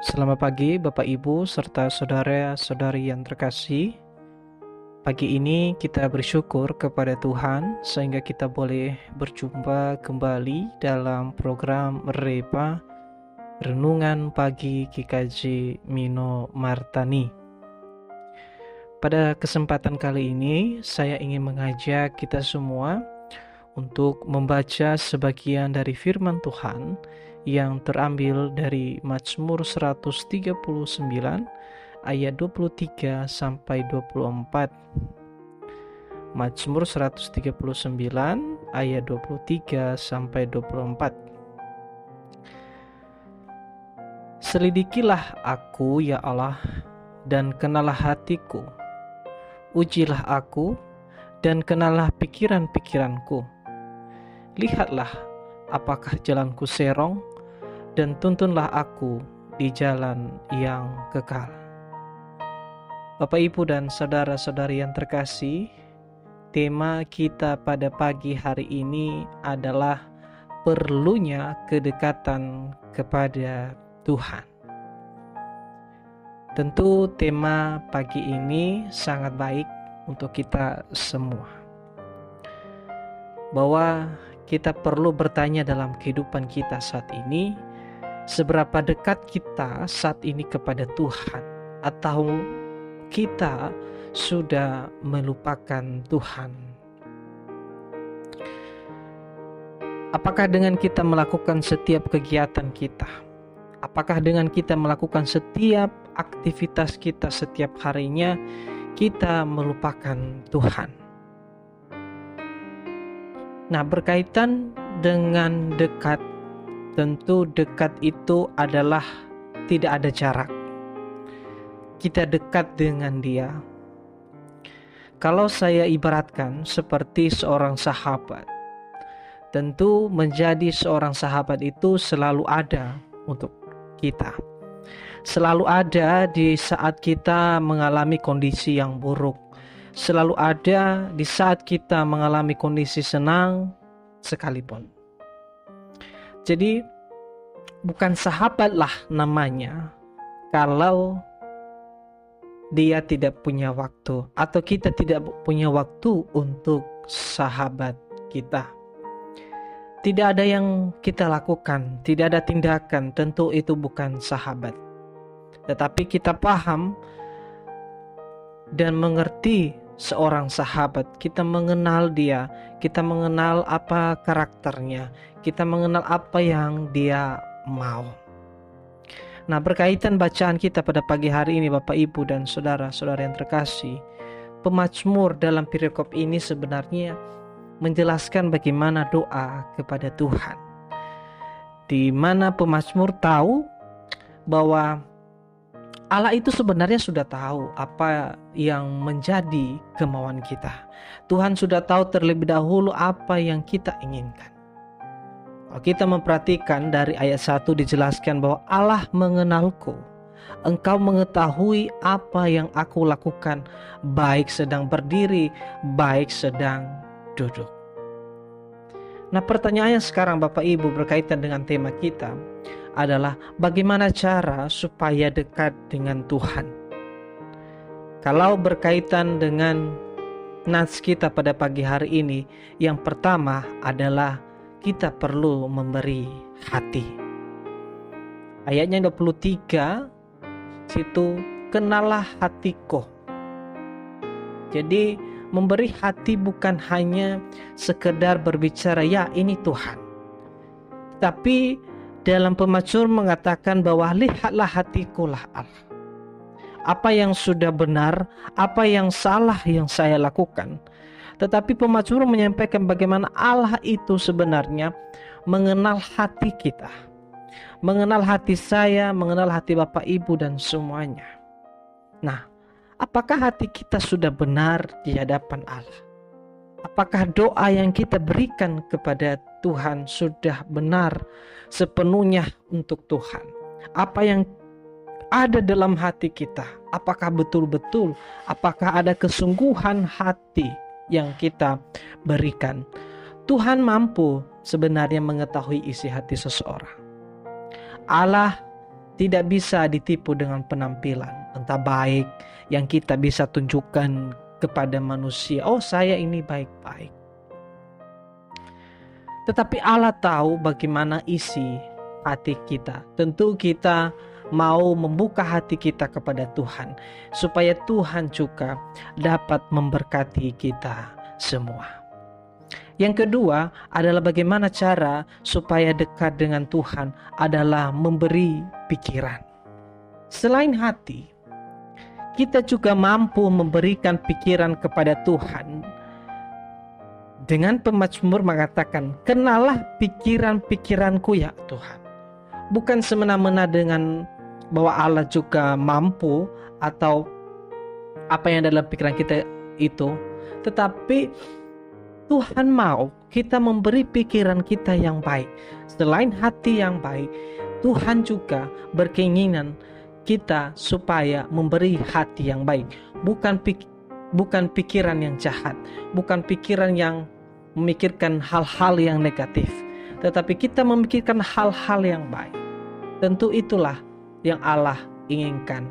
Selamat pagi Bapak Ibu serta saudara-saudari yang terkasih. Pagi ini kita bersyukur kepada Tuhan sehingga kita boleh berjumpa kembali dalam program Repa Renungan Pagi GKJ Mino Martani. Pada kesempatan kali ini saya ingin mengajak kita semua untuk membaca sebagian dari firman Tuhan yang terambil dari Mazmur 139 ayat 23 sampai 24. Mazmur 139 ayat 23 sampai 24. Selidikilah aku ya Allah dan kenalah hatiku. Ujilah aku dan kenalah pikiran-pikiranku. Lihatlah apakah jalanku serong, dan tuntunlah aku di jalan yang kekal. Bapak, Ibu, dan saudara-saudari yang terkasih, tema kita pada pagi hari ini adalah perlunya kedekatan kepada Tuhan. Tentu tema pagi ini sangat baik untuk kita semua, bahwa kita perlu bertanya dalam kehidupan kita saat ini, seberapa dekat kita saat ini kepada Tuhan, atau kita sudah melupakan Tuhan. Apakah dengan kita melakukan setiap kegiatan kita, apakah dengan kita melakukan setiap aktivitas kita setiap harinya, kita melupakan Tuhan? Nah, berkaitan dengan dekat, tentu dekat itu adalah tidak ada jarak. Kita dekat dengan Dia. Kalau saya ibaratkan seperti seorang sahabat, tentu menjadi seorang sahabat itu selalu ada untuk kita. Selalu ada di saat kita mengalami kondisi yang buruk. Selalu ada di saat kita mengalami kondisi senang sekalipun. Jadi bukan sahabatlah namanya kalau dia tidak punya waktu, atau kita tidak punya waktu untuk sahabat kita. Tidak ada yang kita lakukan, tidak ada tindakan, tentu itu bukan sahabat. Tetapi kita paham dan mengerti seorang sahabat, kita mengenal dia, kita mengenal apa karakternya, kita mengenal apa yang dia mau. Nah, berkaitan bacaan kita pada pagi hari ini, Bapak, Ibu, dan saudara-saudara yang terkasih, pemazmur dalam perikop ini sebenarnya menjelaskan bagaimana doa kepada Tuhan, di mana pemazmur tahu bahwa Allah itu sebenarnya sudah tahu apa yang menjadi kemauan kita. Tuhan sudah tahu terlebih dahulu apa yang kita inginkan. Kalau kita memperhatikan dari ayat 1 dijelaskan bahwa Allah mengenalku. Engkau mengetahui apa yang aku lakukan, baik sedang berdiri, baik sedang duduk. Nah, pertanyaannya sekarang Bapak Ibu berkaitan dengan tema kita adalah bagaimana cara supaya dekat dengan Tuhan. Kalau berkaitan dengan nats kita pada pagi hari ini, yang pertama adalah kita perlu memberi hati. Ayatnya 23 situ, kenalah hatiku. Jadi memberi hati bukan hanya sekedar berbicara ya ini Tuhan, tapi dalam pemazmur mengatakan bahwa lihatlah hatiku lah Allah. Apa yang sudah benar, apa yang salah yang saya lakukan. Tetapi pemazmur menyampaikan bagaimana Allah itu sebenarnya mengenal hati kita. Mengenal hati saya, mengenal hati Bapak, Ibu, dan semuanya. Nah, apakah hati kita sudah benar di hadapan Allah? Apakah doa yang kita berikan kepada Tuhan sudah benar sepenuhnya untuk Tuhan? Apa yang ada dalam hati kita, apakah betul-betul, apakah ada kesungguhan hati yang kita berikan? Tuhan mampu sebenarnya mengetahui isi hati seseorang. Allah tidak bisa ditipu dengan penampilan, entah baik yang kita bisa tunjukkan kepada manusia. Oh, saya ini baik-baik. Tetapi Allah tahu bagaimana isi hati kita. Tentu kita mau membuka hati kita kepada Tuhan, supaya Tuhan juga dapat memberkati kita semua. Yang kedua adalah bagaimana cara supaya dekat dengan Tuhan adalah memberi pikiran. Selain hati, kita juga mampu memberikan pikiran kepada Tuhan. Dengan pemazmur mengatakan, kenalah pikiran-pikiranku ya Tuhan. Bukan semena-mena dengan bahwa Allah juga mampu atau apa yang dalam pikiran kita itu, tetapi Tuhan mau kita memberi pikiran kita yang baik. Selain hati yang baik, Tuhan juga berkeinginan kita supaya memberi hati yang baik. Bukan pikiran yang jahat, bukan pikiran yang memikirkan hal-hal yang negatif, tetapi kita memikirkan hal-hal yang baik. Tentu itulah yang Allah inginkan.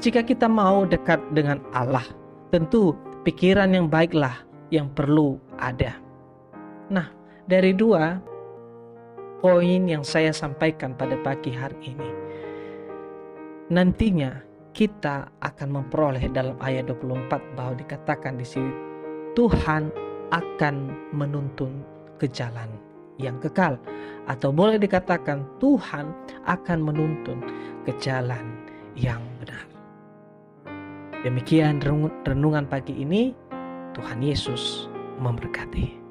Jika kita mau dekat dengan Allah, tentu pikiran yang baiklah yang perlu ada. Nah, dari dua poin yang saya sampaikan pada pagi hari ini, nantinya kita akan memperoleh dalam ayat 24 bahwa dikatakan di sini Tuhan akan menuntun ke jalan yang kekal, atau boleh dikatakan Tuhan akan menuntun ke jalan yang benar. Demikian renungan pagi ini. Tuhan Yesus memberkati.